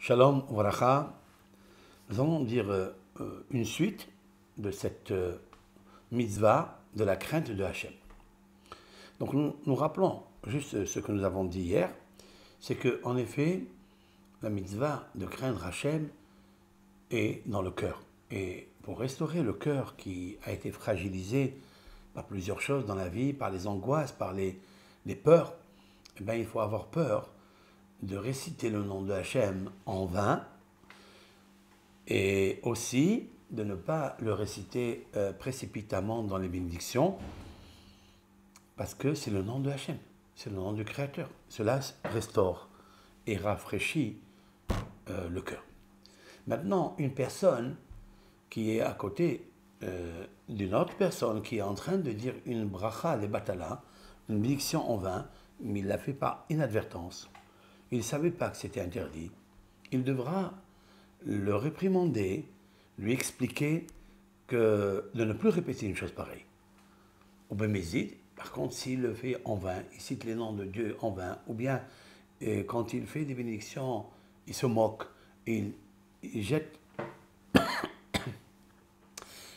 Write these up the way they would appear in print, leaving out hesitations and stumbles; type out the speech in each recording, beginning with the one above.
Shalom, Vracha. Nous allons dire une suite de cette mitzvah de la crainte de Hachem. Donc nous rappelons juste ce que nous avons dit hier, c'est que en effet, la mitzvah de craindre Hachem est dans le cœur. Et pour restaurer le cœur qui a été fragilisé par plusieurs choses dans la vie, par les angoisses, par les peurs, eh bien, il faut avoir peur de réciter le nom de Hachem en vain et aussi de ne pas le réciter précipitamment dans les bénédictions parce que c'est le nom de Hachem, c'est le nom du Créateur. Cela restaure et rafraîchit le cœur. Maintenant, une personne qui est à côté d'une autre personne qui est en train de dire une bracha les batala, une bénédiction en vain, mais il l'a fait par inadvertance. Il ne savait pas que c'était interdit. Il devra le réprimander, lui expliquer de ne plus répéter une chose pareille. Ou bien Mézid, par contre, s'il le fait en vain, il cite les noms de Dieu en vain, ou bien quand il fait des bénédictions, il se moque, il jette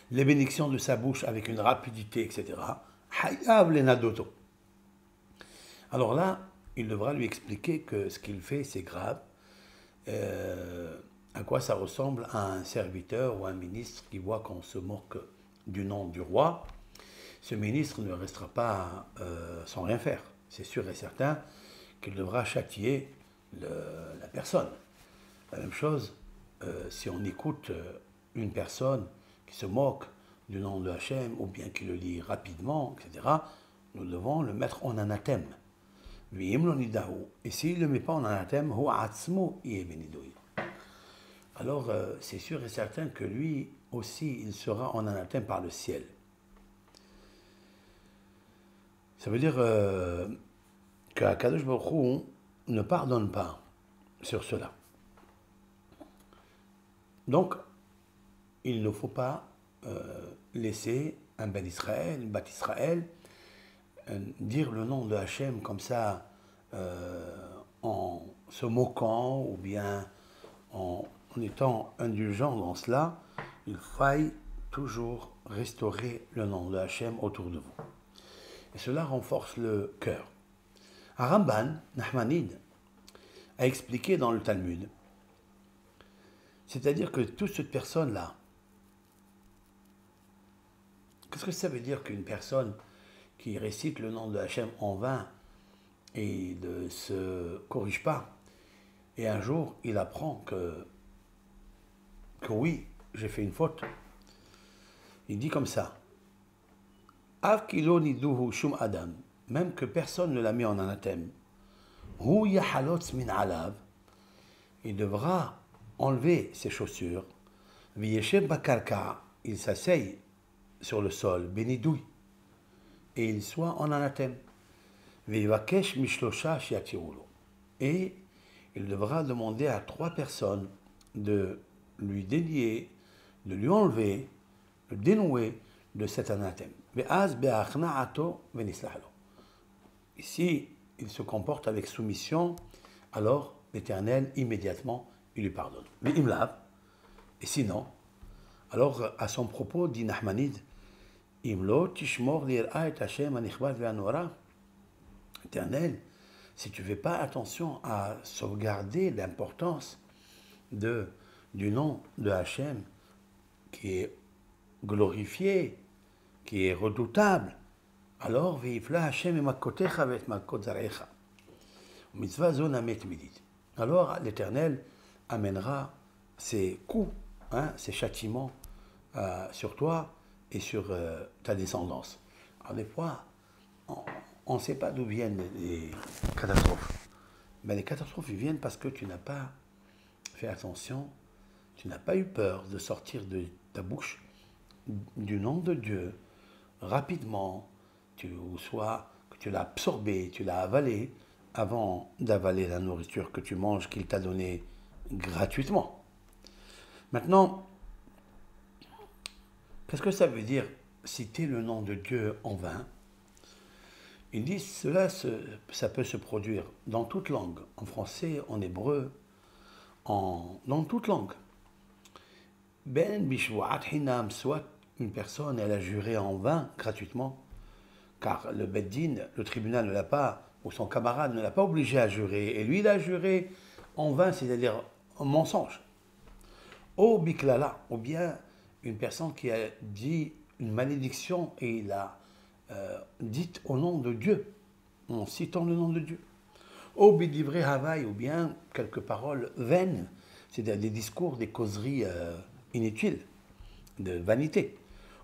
les bénédictions de sa bouche avec une rapidité, etc. Hayav lenadoto. Alors là, il devra lui expliquer que ce qu'il fait, c'est grave, à quoi ça ressemble à un serviteur ou un ministre qui voit qu'on se moque du nom du roi. Ce ministre ne restera pas sans rien faire. C'est sûr et certain qu'il devra châtier la personne. La même chose, si on écoute une personne qui se moque du nom de Hachem ou bien qui le lit rapidement, etc., nous devons le mettre en anathème. Et s'il ne le met pas en anathème, alors c'est sûr et certain que lui aussi, il sera en anathème par le ciel. Ça veut dire qu'Akadosh Baruch Hu ne pardonne pas sur cela. Donc, il ne faut pas laisser un Ben Israël, une Bat Israël, dire le nom de Hachem comme ça en se moquant ou bien en étant indulgent dans cela. Il faille toujours restaurer le nom de Hachem autour de vous. Et cela renforce le cœur. Ramban, Nachmanide, a expliqué dans le Talmud, c'est-à-dire que toute cette personne-là, qu'est-ce que ça veut dire qu'une personne qui récite le nom de Hachem en vain et ne se corrige pas, et un jour il apprend que oui, j'ai fait une faute. Il dit comme ça, Av kilo niduhu shum adam, même que personne ne l'a mis en anathème, hu yahalotz min alav, il devra enlever ses chaussures, viyeshev bakarka, il s'asseye sur le sol, bénidouille, et il soit en anathème. Vivakesh mishlosha shiatirulo. Et il devra demander à 3 personnes de lui délier, de lui enlever, de dénouer de cet anathème. Ici, il se comporte avec soumission, alors l'Éternel, immédiatement, il lui pardonne. Mais il me lave. Et sinon, alors à son propos, dit Nachmanide, Éternel, si tu ne fais pas attention à sauvegarder l'importance du nom de Hachem, qui est glorifié, qui est redoutable, alors alors l'Éternel amènera ses coups, ses châtiments sur toi et sur ta descendance. Alors des fois, on ne sait pas d'où viennent les catastrophes. Mais les catastrophes, ils viennent parce que tu n'as pas fait attention, tu n'as pas eu peur de sortir de ta bouche du nom de Dieu rapidement, ou soit que tu l'as absorbé, tu l'as avalé, avant d'avaler la nourriture que tu manges qu'il t'a donnée gratuitement. Maintenant, qu'est-ce que ça veut dire citer le nom de Dieu en vain? Ils disent ça peut se produire dans toute langue, en français, en hébreu, dans toute langue. Ben bishwa'at hinam, soit une personne, elle a juré en vain, gratuitement, car le Beddin, le tribunal ne l'a pas, ou son camarade ne l'a pas obligé à jurer, et lui il a juré en vain, c'est-à-dire en mensonge. Ou biklala, ou bien une personne qui a dit une malédiction et il a dit au nom de Dieu, en citant le nom de Dieu. Ou bidivré havaï, ou bien quelques paroles vaines, c'est-à-dire des discours, des causeries inutiles, de vanité.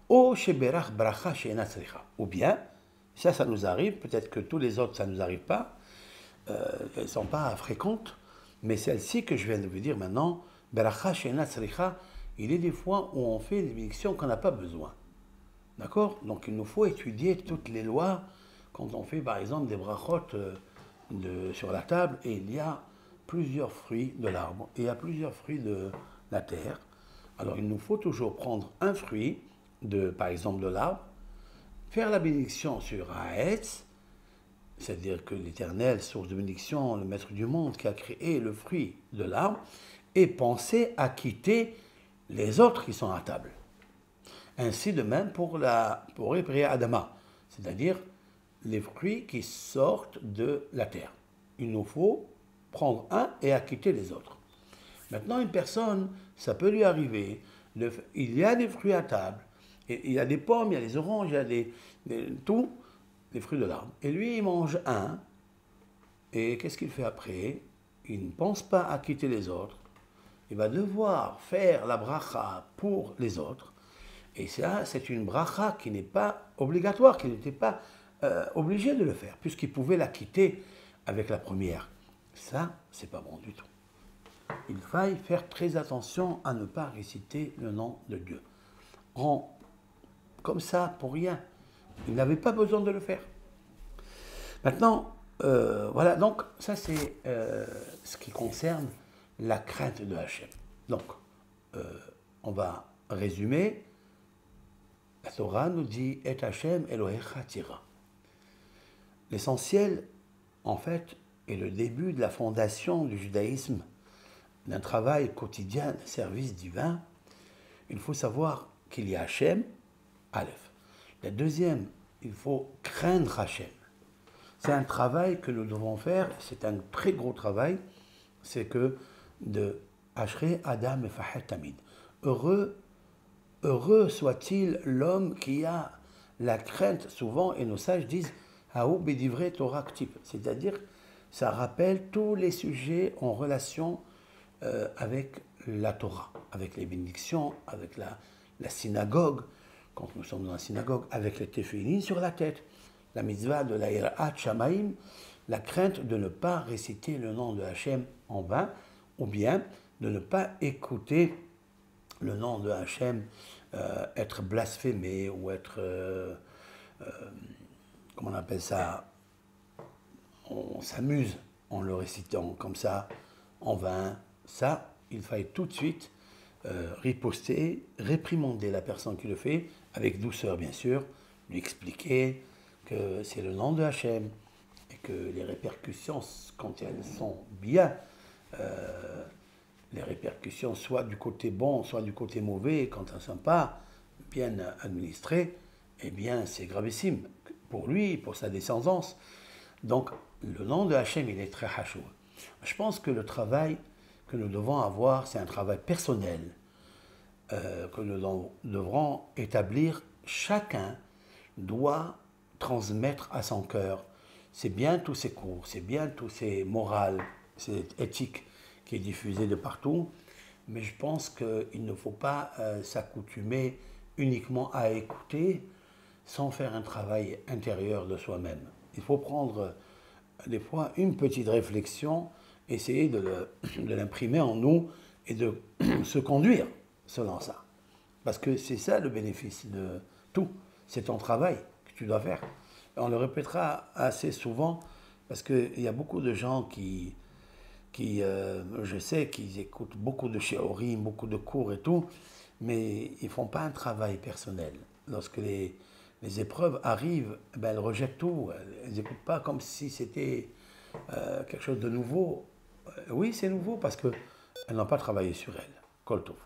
Ou sheberach bracha she'ena tzricha, ou bien, ça nous arrive, peut-être que tous les autres ça ne nous arrive pas, elles ne sont pas fréquentes, mais celle-ci que je viens de vous dire maintenant, bracha she'ena tzricha, il est des fois où on fait des bénédictions qu'on n'a pas besoin. D'accord? Donc il nous faut étudier toutes les lois quand on fait par exemple des brachot sur la table et il y a plusieurs fruits de l'arbre et il y a plusieurs fruits de la terre. Alors il nous faut toujours prendre un fruit, par exemple de l'arbre, faire la bénédiction sur Haetz, c'est-à-dire que l'Éternel, source de bénédiction, le Maître du monde qui a créé le fruit de l'arbre, et penser à quitter les autres qui sont à table. Ainsi de même pour Epriya Adama, c'est-à-dire les fruits qui sortent de la terre. Il nous faut prendre un et acquitter les autres. Maintenant, une personne, ça peut lui arriver, il y a des fruits à table, et il y a des pommes, il y a des oranges, il y a tout, les fruits de l'arbre. Et lui, il mange un, et qu'est-ce qu'il fait après? Il ne pense pas à quitter les autres. Il va devoir faire la bracha pour les autres. Et ça, c'est une bracha qui n'est pas obligatoire, qui n'était pas obligé de le faire, puisqu'il pouvait la quitter avec la première. Ça, c'est pas bon du tout. Il faille faire très attention à ne pas réciter le nom de Dieu. Comme ça, pour rien. Il n'avait pas besoin de le faire. Maintenant, voilà, donc ça c'est ce qui concerne la crainte de Hachem. Donc, on va résumer. La Torah nous dit « Et Hachem Elohecha tira ». L'essentiel, en fait, est le début de la fondation du judaïsme, d'un travail quotidien, d'un service divin. Il faut savoir qu'il y a Hachem, Aleph. La deuxième, il faut craindre Hachem. C'est un travail que nous devons faire, c'est un très gros travail, c'est que de Ashrei Adam et Fahet Tamid. Heureux soit-il l'homme qui a la crainte, souvent, et nos sages disent Haou Bedivre Torah Ktib, c'est-à-dire, ça rappelle tous les sujets en relation avec la Torah, avec les bénédictions, avec la synagogue, quand nous sommes dans la synagogue, avec les téphilines sur la tête, la mitzvah de la Yirat Shamaim, la crainte de ne pas réciter le nom de Hachem en vain, ou bien de ne pas écouter le nom de Hachem être blasphémé ou être, comment on appelle ça, on s'amuse en le récitant comme ça, en vain. Ça, il faille tout de suite riposter, réprimander la personne qui le fait, avec douceur bien sûr, lui expliquer que c'est le nom de Hachem et que les répercussions, quand elles sont bien, les répercussions soit du côté bon, soit du côté mauvais, quand elles ne sont pas bien administrées, eh bien c'est gravissime pour lui, pour sa descendance. Donc le nom de Hachem, il est très hachou. Je pense que le travail que nous devons avoir, c'est un travail personnel que nous devrons établir. Chacun doit transmettre à son cœur. C'est bien tous ces cours, c'est bien tous ces morales, cette éthique qui est diffusée de partout, mais je pense qu'il ne faut pas s'accoutumer uniquement à écouter sans faire un travail intérieur de soi-même. Il faut prendre des fois une petite réflexion, essayer de l'imprimer en nous et de se conduire selon ça. Parce que c'est ça le bénéfice de tout, c'est ton travail que tu dois faire. On le répétera assez souvent parce qu'il y a beaucoup de gens qui je sais qu'ils écoutent beaucoup de shiurim, beaucoup de cours et tout, mais ils ne font pas un travail personnel. Lorsque les épreuves arrivent, ben elles rejettent tout, elles n'écoutent pas comme si c'était quelque chose de nouveau. Oui, c'est nouveau parce que elles n'ont pas travaillé sur elles. Kol Tov.